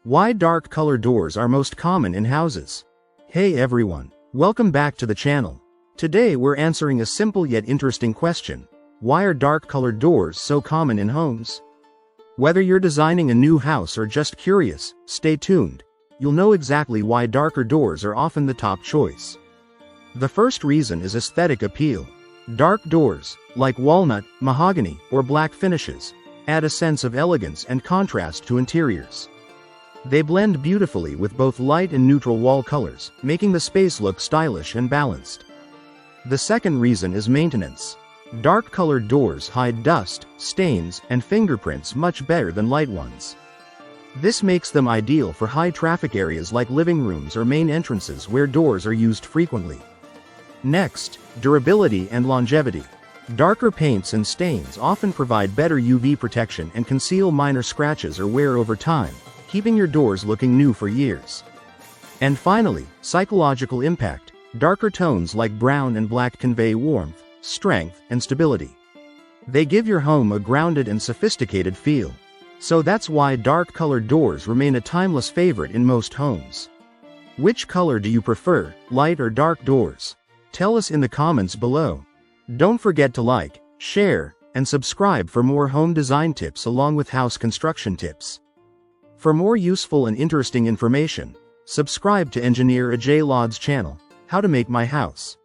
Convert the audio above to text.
Why dark color doors are most common in houses. Hey everyone, welcome back to the channel. Today we're answering a simple yet interesting question. Why are dark colored doors so common in homes? Whether you're designing a new house or just curious, stay tuned. You'll know exactly why darker doors are often the top choice. The first reason is aesthetic appeal. Dark doors, like walnut, mahogany, or black finishes, add a sense of elegance and contrast to interiors. They blend beautifully with both light and neutral wall colors, making the space look stylish and balanced. The second reason is maintenance. Dark-colored doors hide dust, stains, and fingerprints much better than light ones. This makes them ideal for high-traffic areas like living rooms or main entrances where doors are used frequently. Next, durability and longevity. Darker paints and stains often provide better UV protection and conceal minor scratches or wear over time, keeping your doors looking new for years. And finally, psychological impact. Darker tones like brown and black convey warmth, strength, and stability. They give your home a grounded and sophisticated feel. So that's why dark-colored doors remain a timeless favorite in most homes. Which color do you prefer, light or dark doors? Tell us in the comments below. Don't forget to like, share, and subscribe for more home design tips along with house construction tips. For more useful and interesting information, subscribe to Engineer Ajay Lod's channel, How to Make My House.